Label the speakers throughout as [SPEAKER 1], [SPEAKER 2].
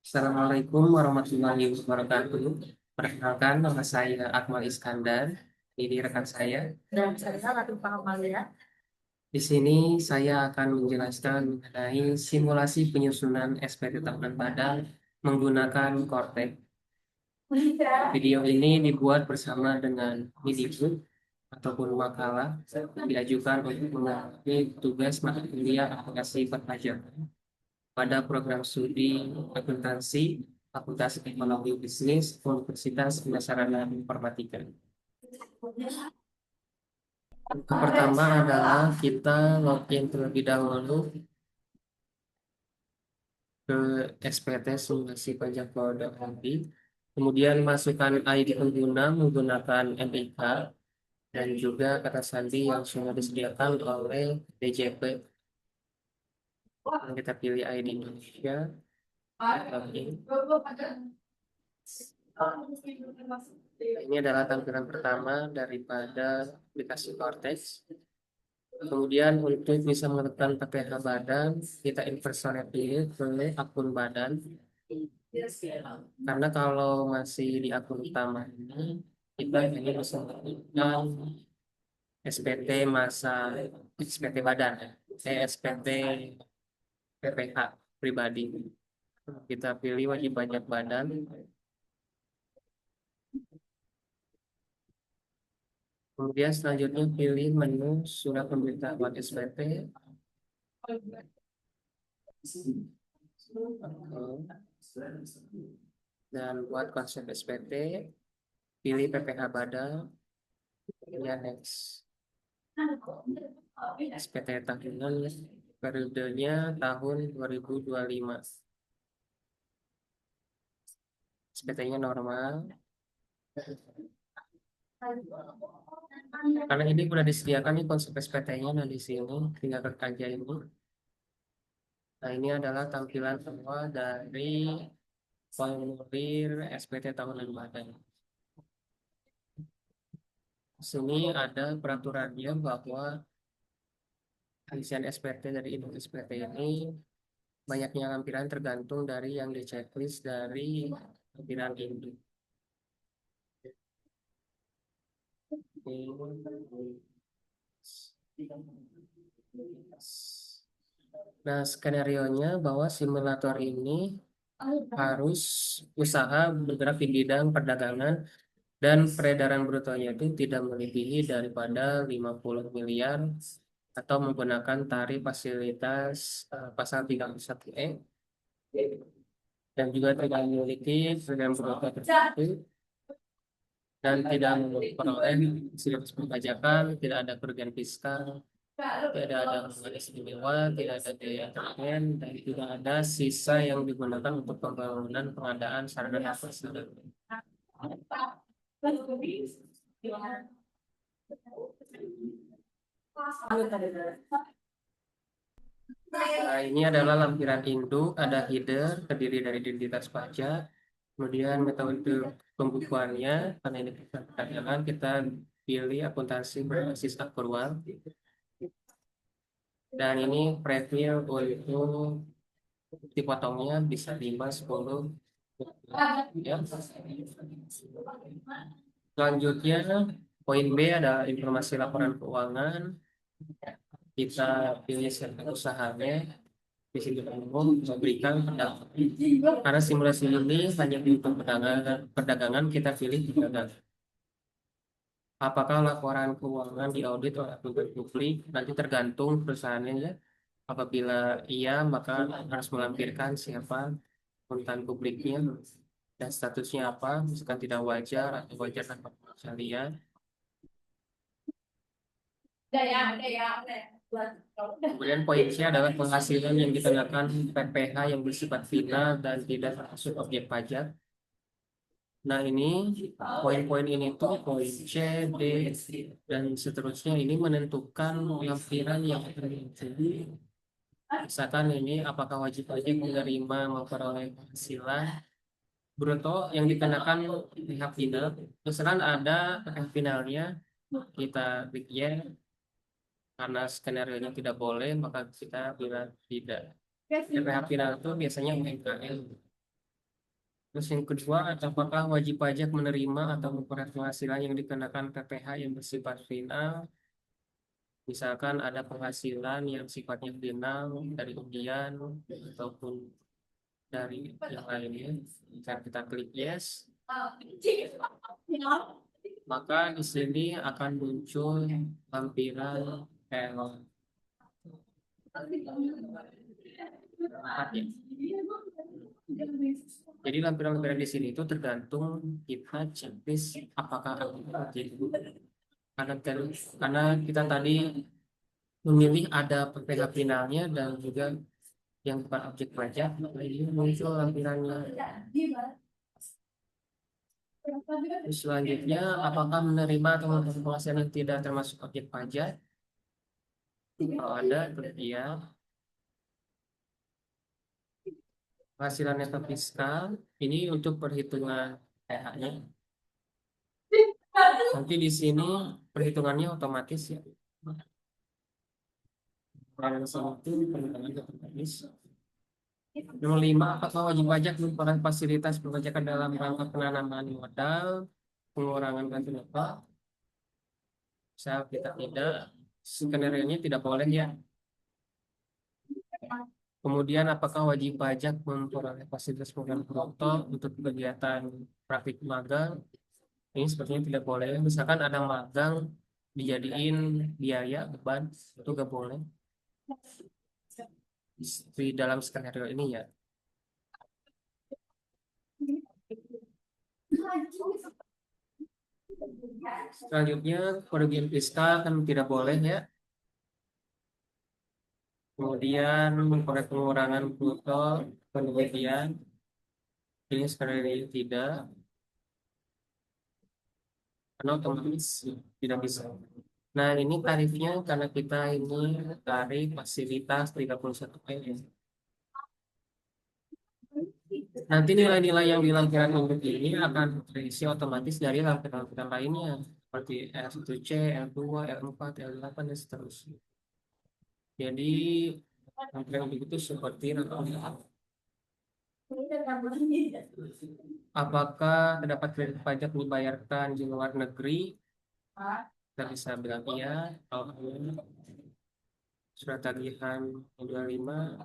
[SPEAKER 1] Assalamualaikum warahmatullahi wabarakatuh. Perkenalkan, nama saya Akmal Iskandar. Ini rekan saya.
[SPEAKER 2] Dan saya Ratu Pahamalia.
[SPEAKER 1] Di sini saya akan menjelaskan mengenai simulasi penyusunan SPT tahunan badan menggunakan Cortex. Video ini dibuat bersama dengan Midiput ataupun makalah diajukan untuk mengalami tugas mata kuliah aplikasi perpajakan pada program studi akuntansi Fakultas Ekonomi Bisnis Universitas Pendasarana Informatika. Yang pertama adalah kita login terlebih dahulu ke SPT simulasi pajak Cloud.id. Kemudian masukkan ID pengguna menggunakan NIK dan juga kata sandi yang sudah disediakan oleh DJP. Kita pilih ID Indonesia, login. Ini adalah tampilan pertama daripada aplikasi Cortex. Kemudian untuk bisa menentukan PPH badan, kita inversionnya pilih ke akun badan. Karena kalau masih di akun utama ini, kita hanya bisa menentukan SPT masa SPT badan, SPT PPH pribadi. Kita pilih wajib pajak badan. Kemudian selanjutnya pilih menu surat pemberitahuan SPT. Dan buat konsep SPT, pilih PPH badan, kemudian next. SPT tahunan, periodenya tahun 2025. SPT-nya normal. Karena ini sudah disediakan nih konsep SPT-nya, nah di sini tinggal klik aja ini. Nah ini adalah tampilan semua dari formulir SPT tahunan badan. Di sini ada peraturannya bahwa isian SPT dari induk SPT ini banyaknya lampiran tergantung dari yang di checklist dari lampiran induk. Nah, skenario-nya bahwa simulator ini harus usaha bergerak di bidang perdagangan dan peredaran brutonya itu tidak melebihi daripada 50 miliar atau menggunakan tarif fasilitas pasal 31E dan juga tidak memiliki peredaran bruto tertentu dan tidak memperoleh fasilitas perpajakan, tidak ada kerugian fiskal, tidak ada hubungan istimewa, tidak ada biaya internet, dan tidak ada sisa yang digunakan untuk pembangunan pengadaan sarana dan prasarana. Nah, ini adalah lampiran induk, ada header, terdiri dari identitas pajak, kemudian metode pembukuannya, karena ini perdagangan, kita pilih akuntansi berbasis aktual. Dan ini preview untuk dipotongnya bisa 5, 10, ya. Selanjutnya, poin B ada informasi laporan keuangan. Kita pilih segmen usahanya. Di sini umum memberikan pendapat. Karena simulasi ini hanya untuk perdagangan, kita pilih perdagangan. Apakah laporan keuangan diaudit oleh akuntan publik? Nanti tergantung perusahaannya ya. Apabila iya, maka harus melampirkan siapa akuntan publiknya dan statusnya apa, misalkan tidak wajar atau wajar tanpa pengecualian. Kemudian poin C adalah penghasilan yang dikenakan PPh yang bersifat final dan tidak termasuk objek pajak. Nah ini poin-poin ini tuh poin C, D, dan seterusnya ini menentukan lampiran yang akan jadi. Misalkan ini apakah wajib pajak menerima memperoleh penghasilan bruto yang dikenakan pihak final. Misalkan ada pihak finalnya, kita klik ya. Karena skenario nya tidak boleh, maka kita bilang tidak. PPh final itu biasanya UMKM. Terus yang kedua, apakah wajib pajak menerima atau memperoleh penghasilan yang dikenakan PPh yang bersifat final? Misalkan ada penghasilan yang sifatnya final dari undian ataupun dari yang lainnya. Jika kita klik yes, maka di sini akan muncul lampiran error. Ya. Jadi lampiran-lampiran di sini itu tergantung kita checklist apakah aktif. Karena kita tadi memilih ada PPh finalnya dan juga yang bukan objek pajak, maka ini muncul lampirannya. Terus selanjutnya, apakah menerima atau memberi penghasilan yang tidak termasuk objek pajak? Kalau ada, iya. Penghasilan neto fiskal, ini untuk perhitungan PH-nya. Nanti di sini perhitungannya otomatis ya. Kalau itu perhitungannya otomatis. Nomor 5, apakah wajib pajak merupakan fasilitas perpajakan dalam rangka penanaman modal, pengurangan ganti rugi? Saya kita tidak, skenario-nya tidak boleh ya. Kemudian apakah wajib pajak memperoleh fasilitas program foto untuk kegiatan praktik magang? Ini sepertinya tidak boleh. Misalkan ada magang dijadiin biaya beban, itu nggak boleh di dalam skenario ini ya. Selanjutnya kerugian fiskal kan tidak boleh ya. Kemudian memperoleh pengurangan bruto kerugian, ini skenario tidak, karena otomatis tidak bisa. Nah, ini tarifnya karena kita ini tarif fasilitas 31 M. Nanti nilai-nilai yang di lampiran induk ini akan terisi otomatis dari lampiran-lampiran lainnya seperti R1C, R2, R4, R8 dan seterusnya. Jadi lampiran induk itu seperti apakah terdapat kredit pajak dibayarkan di luar negeri? Kita bisa bilang iya. Kalau surat tagihan 25,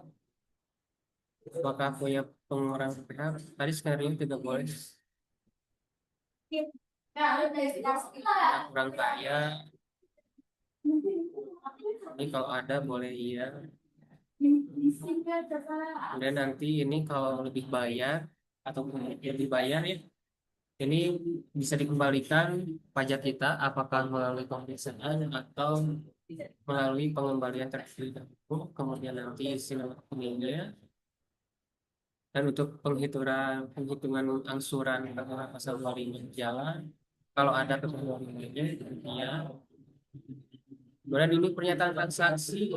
[SPEAKER 1] apakah punya pengurangan PH? Tadi skenario tidak boleh. Kurang kaya. Ini kalau ada boleh iya. Kemudian nanti ini kalau lebih bayar atau lebih bayar ya, ini bisa dikembalikan pajak kita apakah melalui pemeriksaan atau melalui pengembalian terlebih dahulu. Kemudian nanti isi nama rekeningnya dan untuk penghitungan angsuran pasal 25 jalan kalau ada ketentuannya ya. Kemudian ini pernyataan transaksi.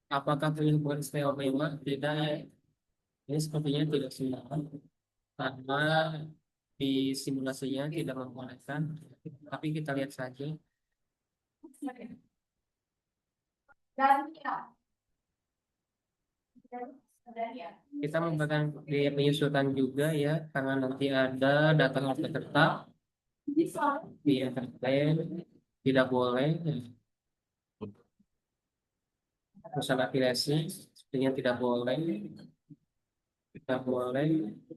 [SPEAKER 1] Apakah punya hubungan istimewa? Tidak ya. Ini sepertinya tidak semua karena di simulasinya tidak membolehkan. Tapi kita lihat saja. Kita memberikan biaya penyusutan juga ya, karena nanti ada data harga tetap, biaya terklaim, tidak boleh, perusahaan afiliasi, sepertinya tidak boleh.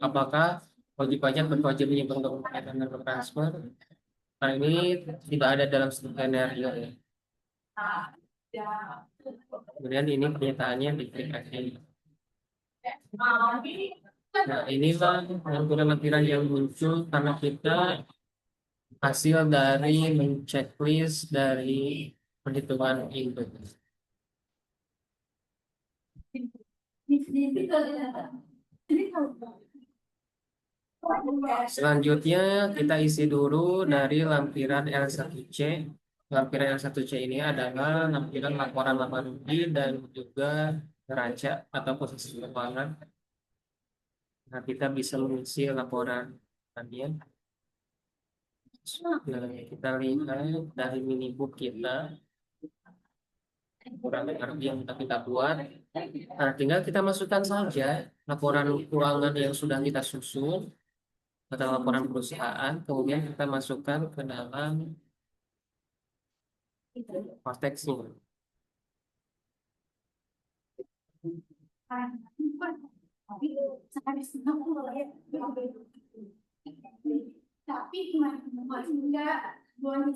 [SPEAKER 1] Apakah wajib pajak berwajib menyimpan dokumen dan transfer? Nah, ini tidak ada dalam skenario ya. Kemudian ini pernyataannya diklik aja. Nah, inilah lampiran-lampiran yang muncul karena kita hasil dari menceklis dari perhitungan input. Selanjutnya kita isi dulu dari lampiran L1C. Lampiran L1C ini adalah lampiran laporan laba rugi dan juga neraca atau posisi keuangan. Nah, kita bisa mengisi laporan harian. Nah, kita lihat dari minibook kita. laporan yang kita buat. Nah, tinggal kita masukkan saja laporan keuangan yang sudah kita susun atau laporan perusahaan, kemudian kita masukkan ke dalam konteksnya.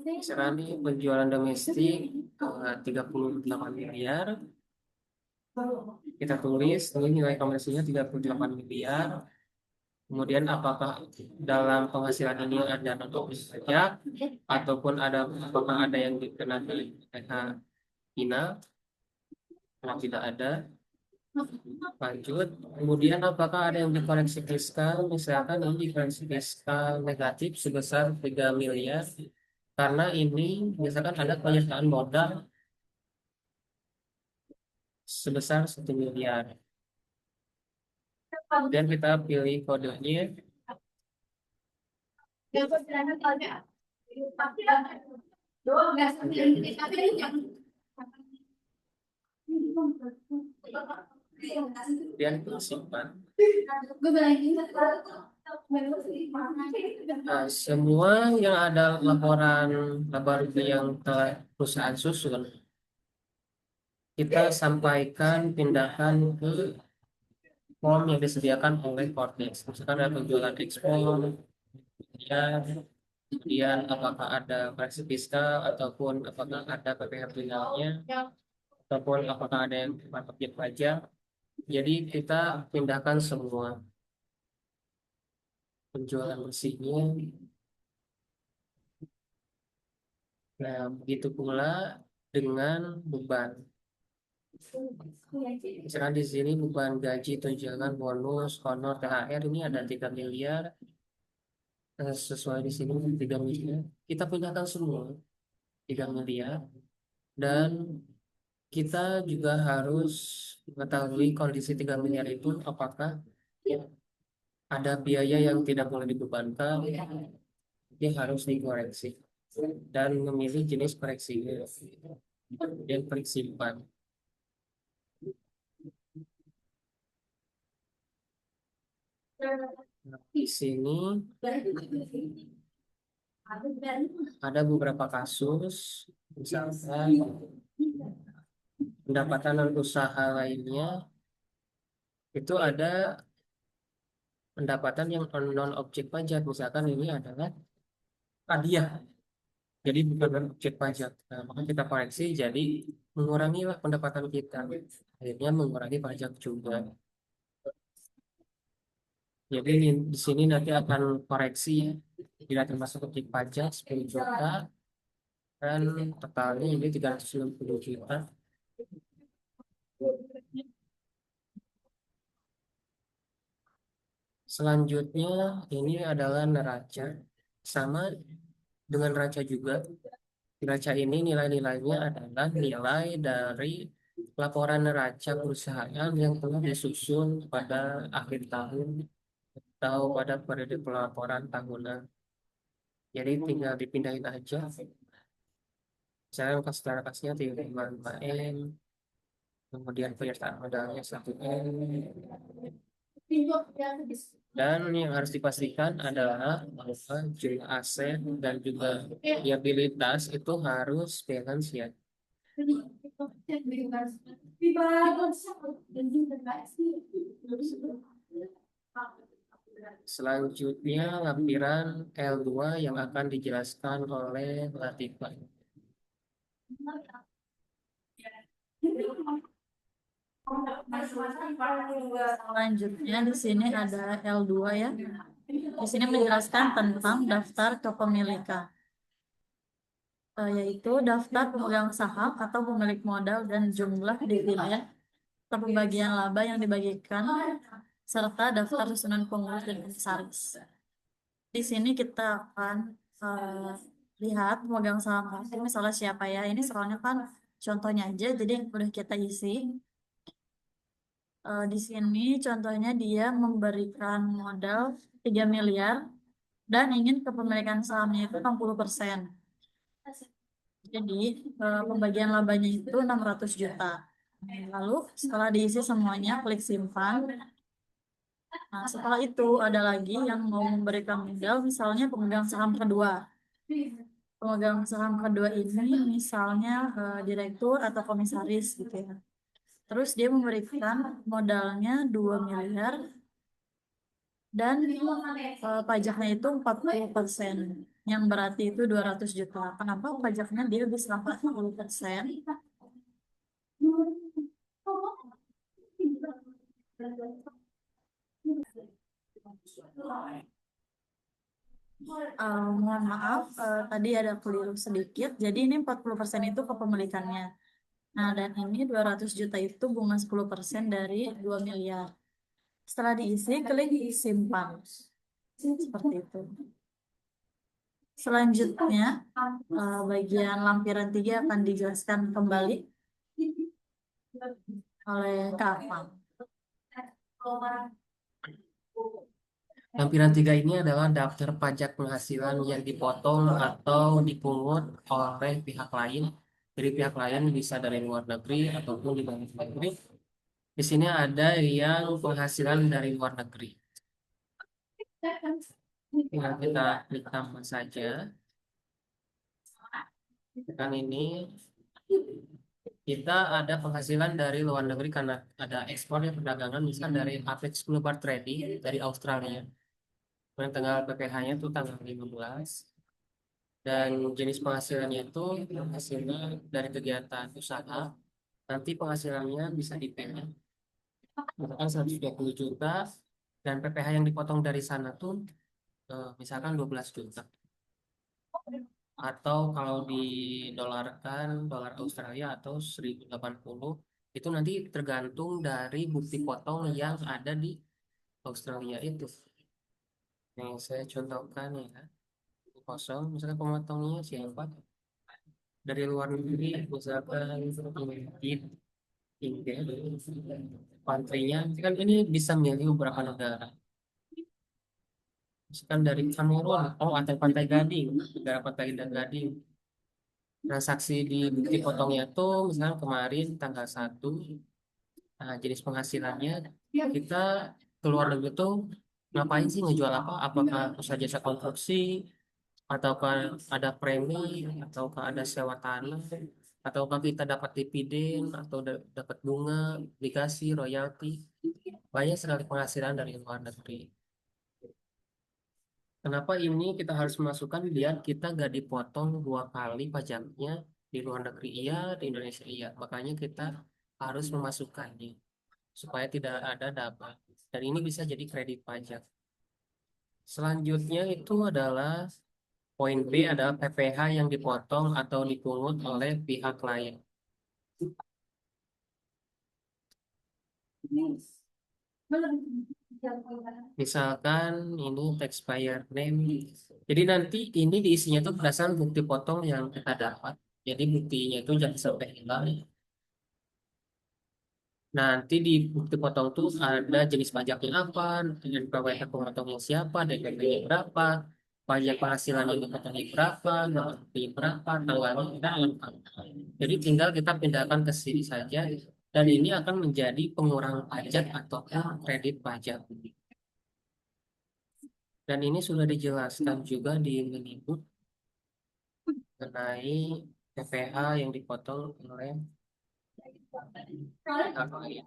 [SPEAKER 1] Misalkan nih penjualan domestik 38 miliar, kita tulis ini nilai komersialnya 38 miliar. Kemudian apakah dalam penghasilan ini ada non pajak ataupun apakah ada yang dikenakan PH final? Kalau tidak ada, lanjut. Kemudian apakah ada yang dikoreksi fiskal? Misalkan ini dikoreksi fiskal negatif sebesar 3 miliar. Karena ini misalkan ada penyertaan modal sebesar 1 miliar. Dan kita pilih kodenya. Kemudian simpan. Nah, semua yang ada laporan laba rugi yang telah perusahaan susun, kita sampaikan pindahkan ke form yang disediakan oleh Cortex. Misalkan ada penjualan ekspor, kemudian apakah ada koreksi fiskal ataupun apakah ada PPh finalnya, ataupun apakah ada yang objek pajak. Jadi kita pindahkan semua penjualan bersihnya. Nah, begitu pula dengan beban. Misalkan di sini beban gaji, tunjangan, bonus, honor, THR ini ada 3 miliar. Sesuai di sini 3 miliar. Kita pindahkan semua 3 miliar. Dan kita juga harus mengetahui kondisi 3 miliar itu apakah ada biaya yang tidak boleh dibebankan, ini harus dikoreksi. Dan memilih jenis koreksinya. Dan klik simpan. Di sini ada beberapa kasus, misalkan pendapatan non usaha lainnya itu ada pendapatan yang non objek pajak, misalkan ini adalah hadiah, jadi bukan non objek pajak. Nah, maka kita koreksi, jadi mengurangilah pendapatan kita, akhirnya mengurangi pajak juga. Jadi di sini nanti akan koreksi ya, bila termasuk objek pajak 10 juta dan totalnya ini 360 juta. Selanjutnya ini adalah neraca, sama dengan neraca juga. Neraca ini nilai-nilainya adalah nilai dari laporan neraca perusahaan yang telah disusun pada akhir tahun atau pada periode pelaporan tahunan. Jadi tinggal dipindahin aja. Misalnya secara kasnya 35M, kemudian penyertaan modalnya 1M. Dan yang harus dipastikan adalah bahwa jumlah aset dan juga liabilitas itu harus balance ya. Selanjutnya lampiran L2 yang akan dijelaskan oleh Latifah.
[SPEAKER 2] Selanjutnya di sini ada L2 ya. Di sini menjelaskan tentang daftar kepemilikan. Yaitu daftar pemegang saham atau pemilik modal dan jumlah dividen atau pembagian laba yang dibagikan serta daftar susunan pengurus dan komisaris. Di sini kita akan lihat pemegang saham itu misalnya siapa ya. Ini soalnya kan contohnya aja, jadi udah kita isi. Di sini contohnya dia memberikan modal 3 miliar dan ingin kepemilikan sahamnya itu 60%. Jadi pembagian labanya itu 600 juta. Lalu setelah diisi semuanya, klik simpan. Nah, setelah itu ada lagi yang mau memberikan modal, misalnya pemegang saham kedua. Pemegang saham kedua ini misalnya direktur atau komisaris gitu ya. Terus dia memberikan modalnya 2 miliar dan pajaknya itu 40%, yang berarti itu 200 juta. Kenapa pajaknya dia bisa 40%? Mohon maaf, tadi ada keliru sedikit. Jadi ini 40% itu kepemilikannya. Nah, dan ini 200 juta itu bunga 10% dari 2 miliar. Setelah diisi, klik simpan. Seperti itu. Selanjutnya, bagian lampiran 3 akan dijelaskan kembali oleh Kak Afam.
[SPEAKER 1] Lampiran 3 ini adalah daftar pajak penghasilan yang dipotong atau dipungut oleh pihak lain. Dari pihak lain bisa dari luar negeri ataupun di dalam negeri. Di sini ada yang penghasilan dari luar negeri. Tinggal kita klik tambah saja. Tekan ini. Kita ada penghasilan dari luar negeri karena ada ekspor ya perdagangan, misal dari Apex Global Trading dari Australia. Dan tanggal PPh-nya itu tanggal 15. Dan jenis penghasilannya itu penghasilan dari kegiatan usaha. Nanti penghasilannya bisa dipilih. Misalkan 120 juta dan PPh yang dipotong dari sana tuh misalkan 12 juta. Atau kalau didolarkan dolar Australia atau 1080 itu nanti tergantung dari bukti potong yang ada di Australia itu. Yang saya contohkan ya, kosong, misalkan pemotongnya siapa? Dari luar negeri, misalkan Inggris, Inggris, country-nya, kan ini bisa milih beberapa negara. Misalkan dari Kamerun, oh ada Pantai Gading, negara Pantai Gading. Transaksi di bukti potongnya tuh misalnya kemarin tanggal 1. Nah, jenis penghasilannya kita keluar negeri tuh ngapain sih, ngejual apa? Apakah usaha jasa konstruksi, ataukah ada premi, ataukah ada sewa tanah, ataukah kita dapat dividen atau dapat bunga, obligasi, royalti. Banyak sekali penghasilan dari luar negeri. Kenapa ini kita harus memasukkan biar kita gak dipotong 2 kali pajaknya, di luar negeri iya, di Indonesia iya. Makanya kita harus memasukkannya supaya tidak ada double. Dan ini bisa jadi kredit pajak. Selanjutnya itu adalah poin B, adalah PPh yang dipotong atau dipungut oleh pihak lain. Misalkan ini taxpayer name. Jadi nanti ini diisinya tuh berdasarkan bukti potong yang kita dapat. Jadi buktinya itu jangan sampai hilang. Nanti di bukti potong tuh ada jenis pajaknya apa, dan pajak pemotongnya siapa, DPP-nya berapa, pajak penghasilan yang dipotongnya berapa, DPP-nya berapa, tanggalnya dan lengkap. Jadi tinggal kita pindahkan ke sini saja, dan ini akan menjadi pengurangan pajak atau kredit pajak. Dan ini sudah dijelaskan juga di Mendikbud mengenai PPh yang dipotong oleh pihak lain.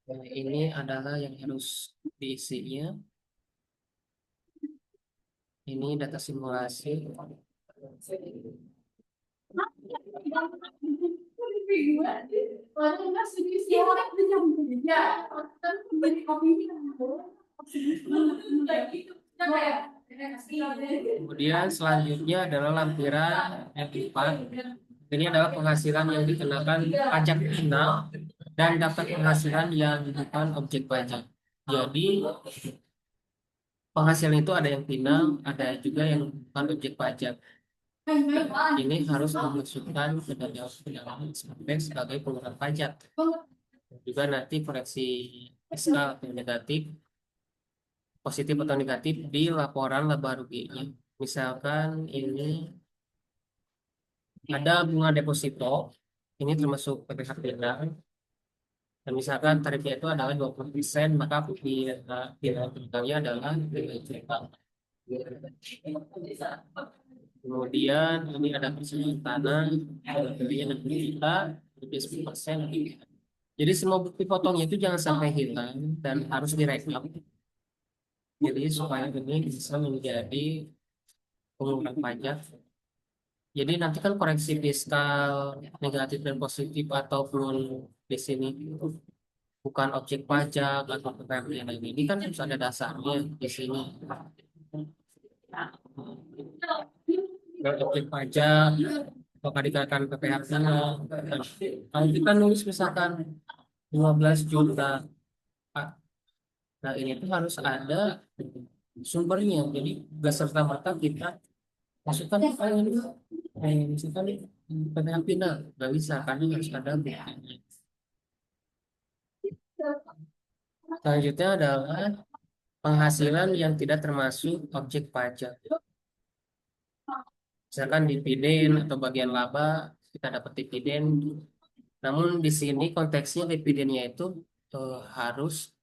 [SPEAKER 1] Nah, ini adalah yang harus diisinya. Ini data simulasi. Kemudian selanjutnya adalah lampiran F4. Ini adalah penghasilan yang dikenakan pajak final dan daftar penghasilan yang bukan objek pajak. Jadi penghasilan itu ada yang final, ada juga yang bukan objek pajak. Ini harus dimasukkan ke dalam sampai sebagai pengurangan pajak. Juga nanti koreksi fiskal atau negatif, positif atau negatif di laporan laba ruginya. Misalkan ini ada bunga deposito, ini termasuk PPh Pinang, dan misalkan tarifnya itu adalah 20%, maka di dalam tentangnya adalah 5 juta. Kemudian ini ada persetujuan tanah, harganya 60 juta, lebih 10%. Jadi semua bukti potongnya itu jangan sampai hilang dan harus direkap. Jadi supaya ini bisa menjadi pengurangan pajak. Jadi nanti kan koreksi fiskal negatif dan positif ataupun di sini bukan objek pajak atau PPN ini kan harus ada dasarnya di sini. Objek pajak apakah dikenakan PPh. Kalau kita nulis misalkan 15 juta, nah ini tuh harus ada sumbernya. Jadi gak serta merta kita masukkan ini misalkan PPh final, nggak bisa karena harus ada buktinya. Selanjutnya adalah penghasilan yang tidak termasuk objek pajak. Misalkan dividen atau bagian laba, kita dapat dividen. Namun di sini konteksnya dividennya itu harus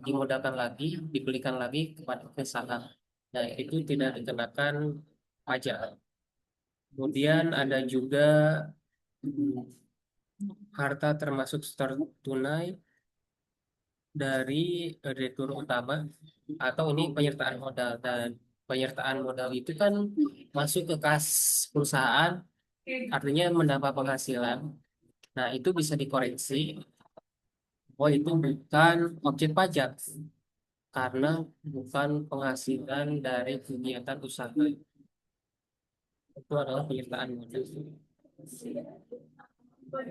[SPEAKER 1] dimodalkan lagi, dibelikan lagi kepada perusahaan. Nah, itu tidak dikenakan pajak. Kemudian ada juga hmm, harta termasuk setor tunai dari direktur utama atau ini penyertaan modal, dan penyertaan modal itu kan masuk ke kas perusahaan, artinya mendapat penghasilan. Nah, itu bisa dikoreksi. Oh, itu bukan objek pajak karena bukan penghasilan dari kegiatan usaha. Itu adalah penyertaan modal.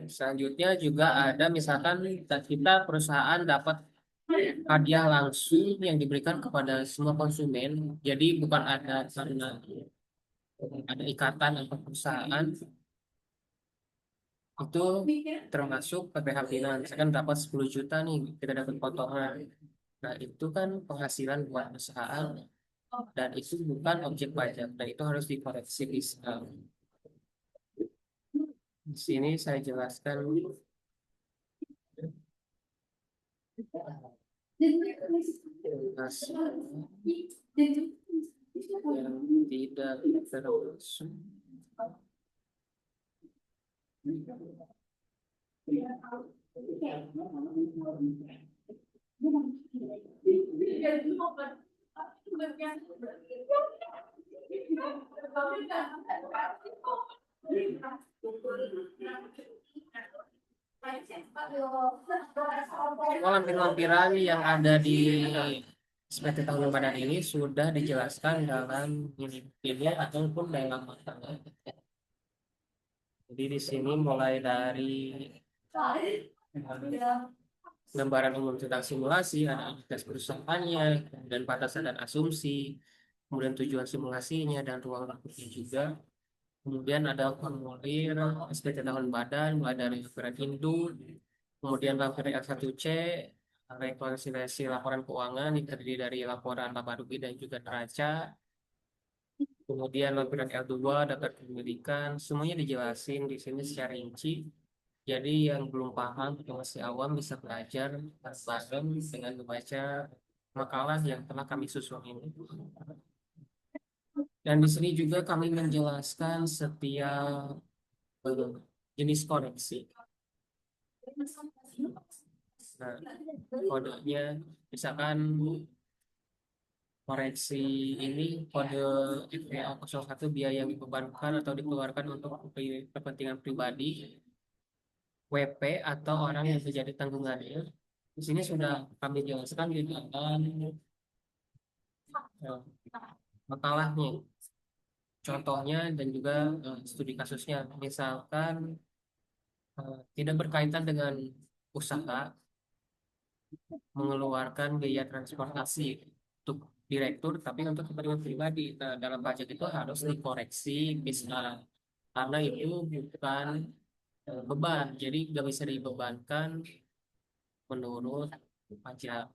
[SPEAKER 1] Selanjutnya juga ada misalkan kita perusahaan dapat hadiah langsung yang diberikan kepada semua konsumen. Jadi bukan ada karena ada ikatan atau perusahaan, itu termasuk PPh Final. Misalkan dapat 10 juta nih, kita dapat potongan. Nah, itu kan penghasilan buat perusahaan dan itu bukan objek pajak. Dan itu harus dikoreksi fiskal. Di sini saya jelaskan penghasilan yang tidak termasuk. Semua lampiran-lampiran yang ada di SPT tahun badan ini sudah dijelaskan dalam ini ataupun dalam materi. Jadi di sini mulai dari gambaran umum tentang simulasi, ada aktivitas perusahaannya, dan batasan dan asumsi, kemudian tujuan simulasinya dan ruang lingkupnya juga. Kemudian ada formulir SPT tahun badan, mulai dari laporan induk, kemudian lampiran L1C, rekonsiliasi laporan keuangan yang terdiri dari laporan laba rugi dan juga neraca. Kemudian lampiran L2, daftar kepemilikan, semuanya dijelasin di sini secara rinci. Jadi yang belum paham atau masih awam bisa belajar bareng dengan membaca makalah yang telah kami susun ini. Dan di sini juga kami menjelaskan setiap jenis koreksi. Nah, kodenya misalkan koreksi ini kode FPA 01 biaya yang dibebankan atau dikeluarkan untuk kepentingan pribadi, WP atau orang yang menjadi tanggungannya. Di sini sudah kami jelaskan di dalam eh, makalahnya, contohnya dan juga studi kasusnya. Misalkan tidak berkaitan dengan usaha mengeluarkan biaya transportasi untuk direktur, tapi untuk kepentingan pribadi. Nah, dalam pajak itu harus dikoreksi fiskal karena itu bukan beban, jadi nggak bisa dibebankan menurut pajak.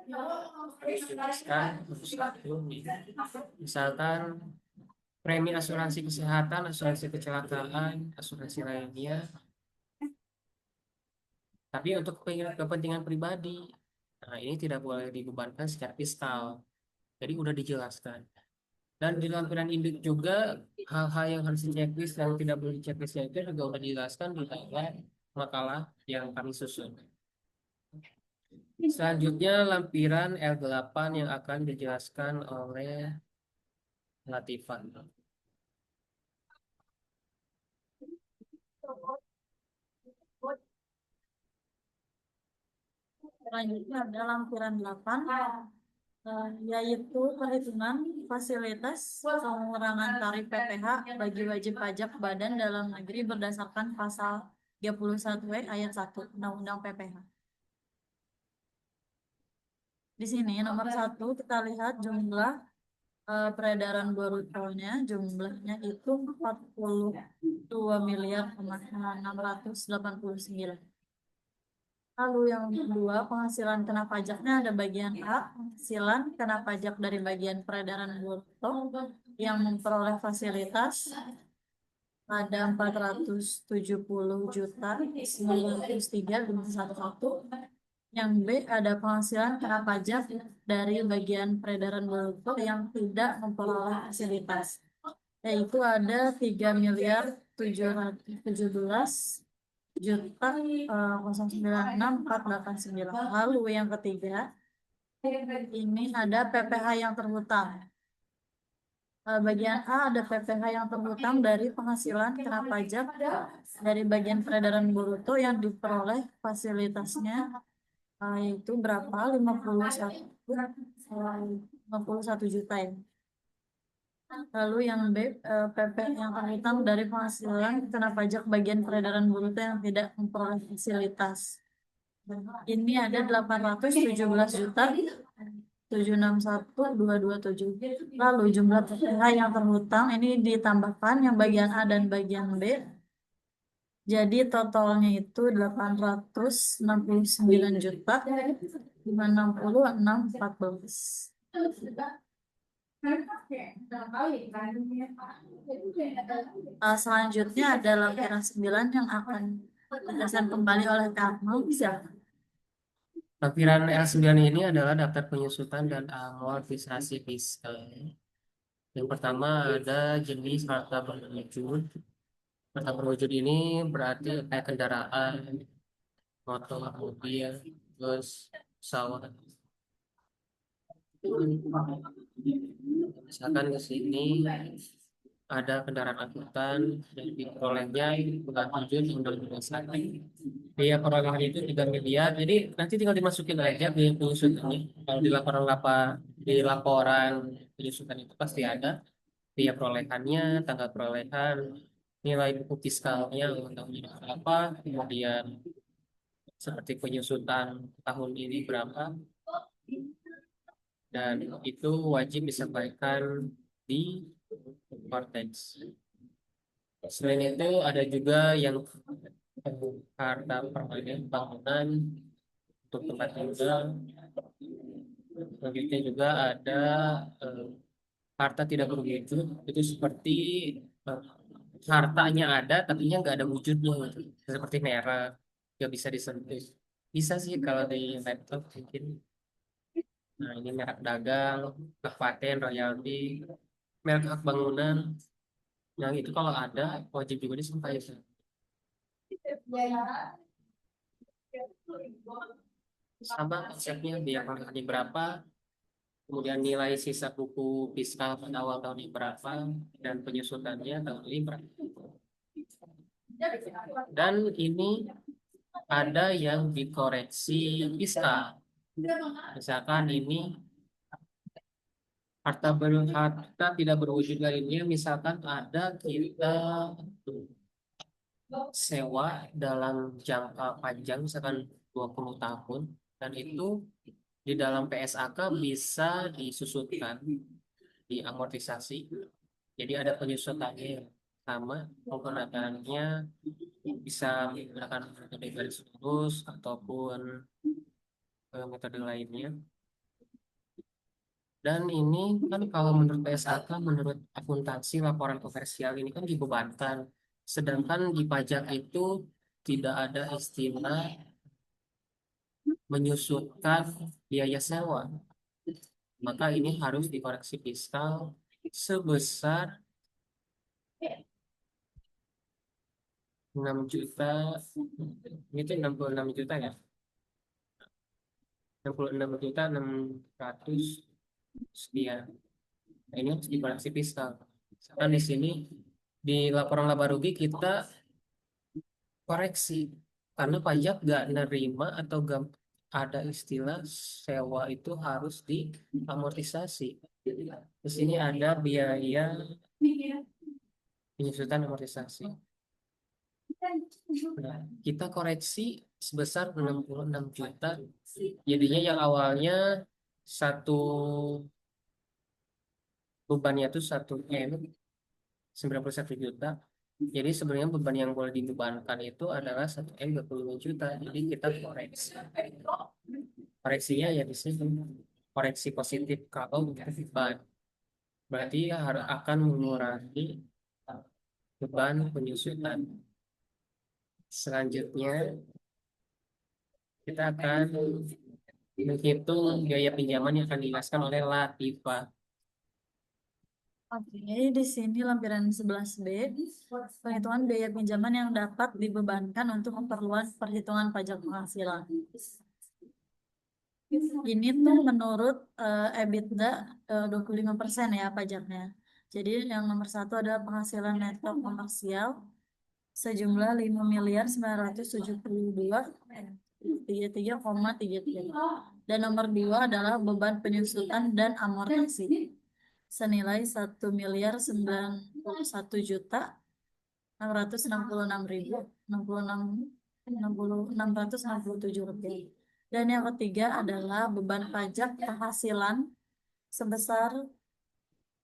[SPEAKER 1] Harus dijelaskan satu, misalkan premi asuransi kesehatan, asuransi kecelakaan, asuransi lainnya, tapi untuk kepentingan pribadi. Nah, ini tidak boleh dibebankan secara fiskal. Jadi udah dijelaskan. Dan di lampiran induk juga hal-hal yang harus diceklis dan tidak boleh diceklisnya itu juga udah dijelaskan di dalam makalah yang kami susun. Selanjutnya lampiran L8 yang akan dijelaskan oleh Latifah.
[SPEAKER 2] Selanjutnya ada lampiran 8, yaitu perhitungan fasilitas pengurangan tarif PPh bagi wajib pajak badan dalam negeri berdasarkan pasal 31W ayat 1 Undang-Undang PPh. Di sini nomor 1 kita lihat jumlah peredaran brutonya, jumlahnya itu 42.689.000.000. Lalu yang kedua, penghasilan kena pajaknya ada bagian A, penghasilan kena pajak dari bagian peredaran bruto yang memperoleh fasilitas ada 470.903.111. Yang B ada penghasilan kena pajak dari bagian peredaran bruto yang tidak memperoleh fasilitas, yaitu ada 3.017.009.489. Lalu yang ketiga, ini ada PPh yang terhutang. Bagian A ada PPh yang terhutang dari penghasilan kena pajak dari bagian peredaran bruto yang diperoleh fasilitasnya, yaitu berapa? 51 juta ya. Lalu yang B, PP yang terhutang dari penghasilan kena pajak bagian peredaran bruto yang tidak memperoleh fasilitas. Ini ada 817.761.227. Lalu jumlah PPh yang terhutang ini ditambahkan yang bagian A dan bagian B. Jadi totalnya itu 869.560.614. Selanjutnya ada lampiran 9 yang akan dijelaskan kembali oleh Kamal. Silakan.
[SPEAKER 1] Lampiran L9 ini adalah daftar penyusutan dan amortisasi fiskal. Yang pertama ada jenis harta berwujud. Harta berwujud ini berarti kayak kendaraan, motor, mobil, bus, pesawat. Misalkan ke sini ada kendaraan angkutan yang diperolehnya bukan tujuh tinggal satu. Biaya perolehan itu 3 miliar. Jadi nanti tinggal dimasukin aja biaya penyusutannya. Kalau di laporan penyusutan itu pasti ada biaya perolehannya, tanggal perolehan, nilai buku fiskalnya, tahunnya berapa, kemudian seperti penyusutan tahun ini berapa, dan itu wajib disampaikan di konteks. Selain itu ada juga yang harta permanen bangunan untuk tempat tinggal. Selanjutnya juga ada eh, harta tidak berwujud. Itu seperti eh, hartanya ada tapi nya nggak ada wujudnya gitu. Seperti merek nggak bisa disentuh. Bisa sih kalau di laptop mungkin. Nah ini merek dagang, hak paten, royalti, merek hak bangunan. Yang itu kalau ada wajib juga disampaikan. Sama konsepnya biaya pangkatnya berapa, kemudian nilai sisa buku fiskal pada awal tahun ini berapa, dan penyusutannya tahun ini berapa. Dan ini ada yang dikoreksi fiskal. Misalkan ini harta tidak berwujud lainnya, misalkan ada kita sewa dalam jangka panjang, misalkan 20 tahun, dan itu di dalam PSAK bisa disusutkan, diamortisasi. Jadi ada penyusutannya yang sama, menggunakannya bisa menggunakan metode garis lurus ataupun metode lainnya. Dan ini kan kalau menurut PSAK, menurut akuntansi laporan komersial ini kan dibebankan. Sedangkan di pajak itu tidak ada istilah menyusutkan biaya sewa. Maka ini harus dikoreksi fiskal sebesar 6 juta, ini tuh 66 juta ya, 66 juta 600 sekian. Nah, ini harus dikoreksi fiskal. Karena di sini di laporan laba rugi kita koreksi karena pajak gak nerima atau gak ada istilah sewa itu harus diamortisasi. Di sini ada biaya penyusutan amortisasi. Nah, kita koreksi sebesar 66 juta. Jadinya yang awalnya satu bebannya itu 1 M, 91 juta. Jadi sebenarnya beban yang boleh dibebankan itu adalah 1 M 25 juta. Jadi kita koreksi. Koreksinya ya di sini koreksi positif kalau beban. Berarti akan mengurangi beban penyusutan. Selanjutnya kita akan menghitung biaya pinjaman yang akan dijelaskan oleh Latifah.
[SPEAKER 2] Oke, di sini lampiran 11B, perhitungan biaya pinjaman yang dapat dibebankan untuk keperluan perhitungan pajak penghasilan. Ini tuh menurut EBITDA 25% ya pajaknya. Jadi yang nomor 1 adalah penghasilan neto komersial sejumlah 5.972,33. Dan nomor 2 adalah beban penyusutan dan amortasi senilai 1.991.666.667 rupiah. Dan yang ketiga adalah beban pajak penghasilan sebesar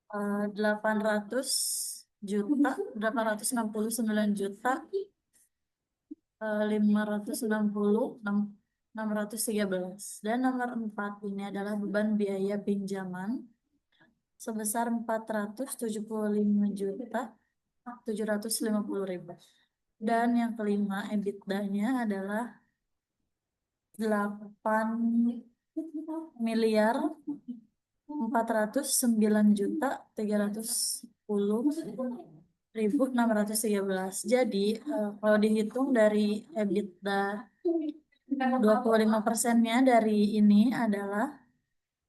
[SPEAKER 2] 869.569.613. Dan nomor 4 ini adalah beban biaya pinjaman sebesar 475.750.000. Dan yang kelima, EBITDA-nya adalah 8.309.310.613. Jadi kalau dihitung dari EBITDA 25%-nya dari ini adalah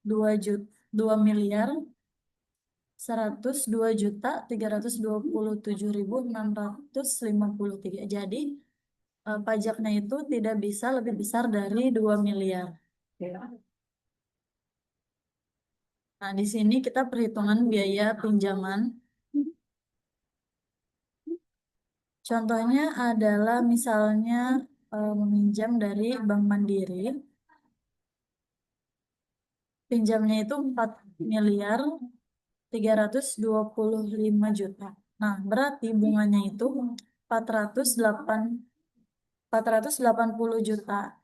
[SPEAKER 2] 2.102.327.653. Jadi pajaknya itu tidak bisa lebih besar dari 2 miliar. Nah, di sini kita perhitungan biaya pinjaman. Contohnya adalah misalnya meminjam dari Bank Mandiri. Pinjamnya itu 4.325.000.000. Nah, berarti bunganya itu 480 juta.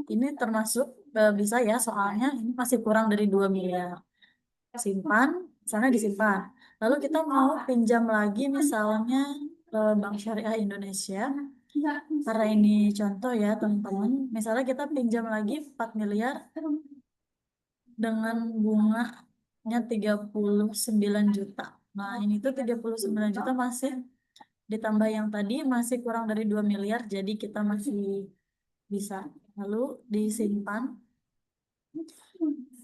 [SPEAKER 2] Ini termasuk bisa ya, soalnya ini masih kurang dari 2 miliar. Simpan, misalnya disimpan. Lalu kita mau pinjam lagi misalnya ke Bank Syariah Indonesia. Karena ini contoh ya teman-teman. Misalnya kita pinjam lagi 4 miliar dengan bunganya 39 juta. Nah, ini tuh 39 juta masih ditambah yang tadi masih kurang dari 2 miliar, jadi kita masih bisa. Lalu disimpan.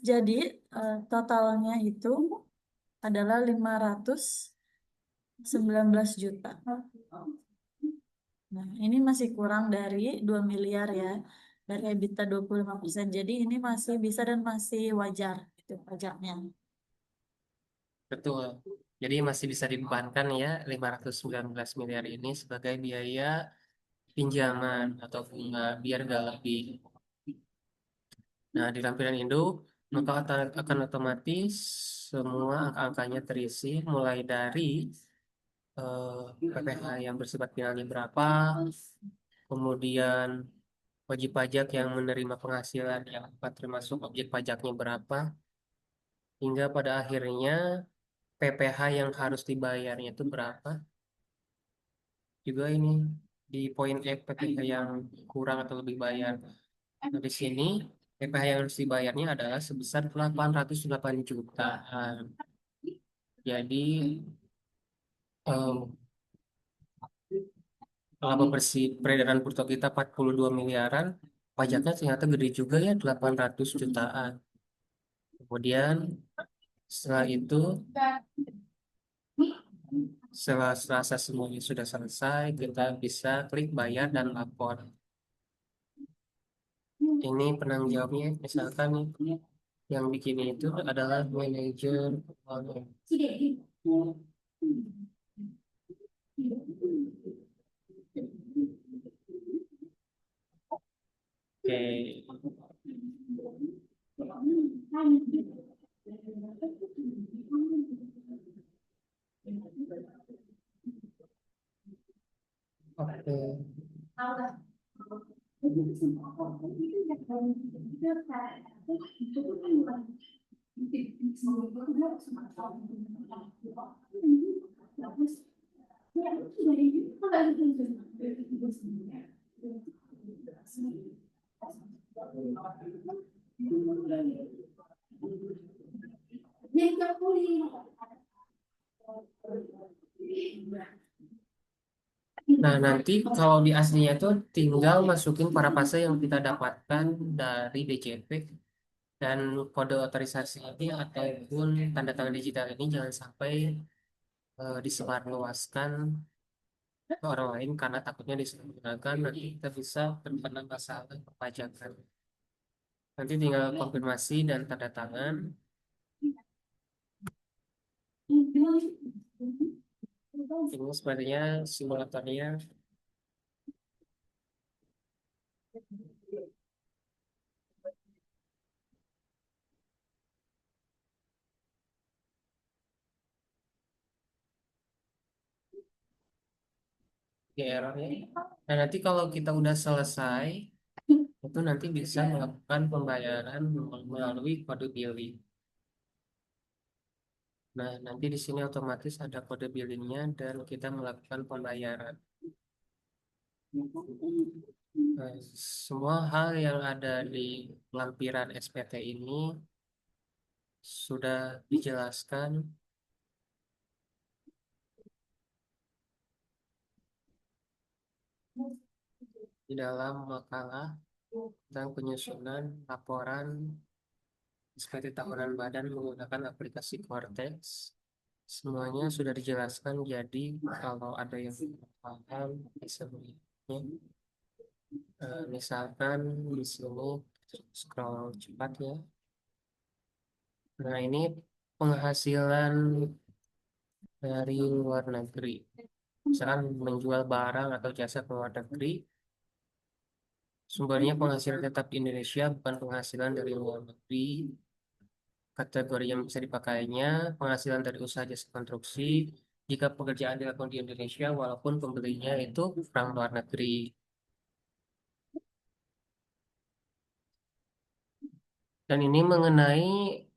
[SPEAKER 2] Jadi totalnya itu adalah 519 juta. Nah, ini masih kurang dari 2 miliar ya, dari EBITDA 25%. Jadi ini masih bisa dan masih wajar gitu pajaknya.
[SPEAKER 1] Betul. Jadi masih bisa dibebankan ya 519 miliar ini sebagai biaya pinjaman atau bunga biar nggak lebih. Nah, di lampiran induk maka akan otomatis semua angka-angkanya terisi mulai dari PPh yang bersifat finalnya berapa, kemudian wajib pajak yang menerima penghasilan yang dapat termasuk objek pajaknya berapa, hingga pada akhirnya PPh yang harus dibayarnya itu berapa. Juga ini di poin F PPh yang kurang atau lebih bayar. Nah, di sini PPh yang harus dibayarnya adalah sebesar 808 jutaan. Jadi em, laba bersih peredaran bruto kita 42 miliaran, pajaknya ternyata gede juga ya 800 jutaan. Kemudian setelah itu, setelah selasa semuanya sudah selesai, kita bisa klik bayar dan lapor. Ini penanggung jawabnya, misalkan yang bikin itu adalah manajer keuangan. Oke. Oke. Nah, nanti kalau di aslinya itu tinggal masukin parafase yang kita dapatkan dari DJP dan kode otorisasi ini ataupun tanda tangan digital ini jangan sampai disebarluaskan ke orang lain karena takutnya disalahgunakan nanti kita bisa terkena masalah perpajakan. Nanti tinggal konfirmasi dan tanda tangan. Ini sebenarnya simulatornya di error ya. Nah, nanti kalau kita udah selesai, itu nanti bisa melakukan pembayaran melalui kode billing. Nah, nanti di sini otomatis ada kode billingnya dan kita melakukan pembayaran. Nah, semua hal yang ada di lampiran SPT ini sudah dijelaskan di dalam makalah tentang penyusunan laporan SPT tahunan badan menggunakan aplikasi Cortex. Semuanya sudah dijelaskan, jadi kalau ada yang kurang paham bisa melihatnya. Misalkan di sini scroll cepat ya. Nah, ini penghasilan dari luar negeri. Misalkan menjual barang atau jasa ke luar negeri, sumbernya penghasilan tetap di Indonesia, bukan penghasilan dari luar negeri. Kategori yang bisa dipakainya, penghasilan dari usaha jasa konstruksi, jika pekerjaan dilakukan di Indonesia, walaupun pembelinya itu orang luar negeri. Dan ini mengenai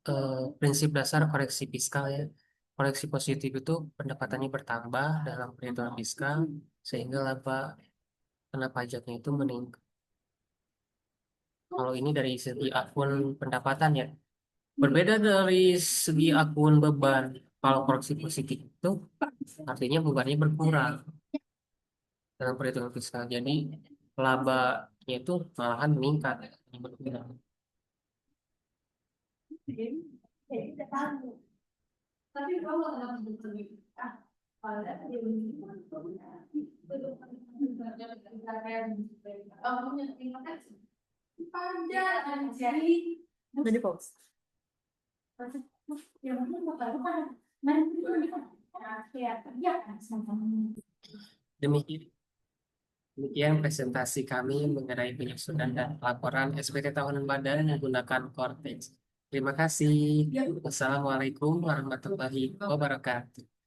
[SPEAKER 1] prinsip dasar koreksi fiskal ya. Koreksi positif itu pendapatannya bertambah dalam perhitungan fiskal, sehingga laba kena pajaknya itu meningkat. Kalau ini dari segi akun pendapatan ya. Berbeda dari segi akun beban. Kalau koreksi positif itu artinya bebannya berkurang dalam perhitungan fiskal. Jadi labanya itu malahan meningkat. Berkurang.
[SPEAKER 2] Jadi pause.
[SPEAKER 1] Demikian, demikian presentasi kami mengenai penyusunan dan laporan SPT tahunan badan menggunakan Cortex. Terima kasih. Wassalamualaikum warahmatullahi wabarakatuh.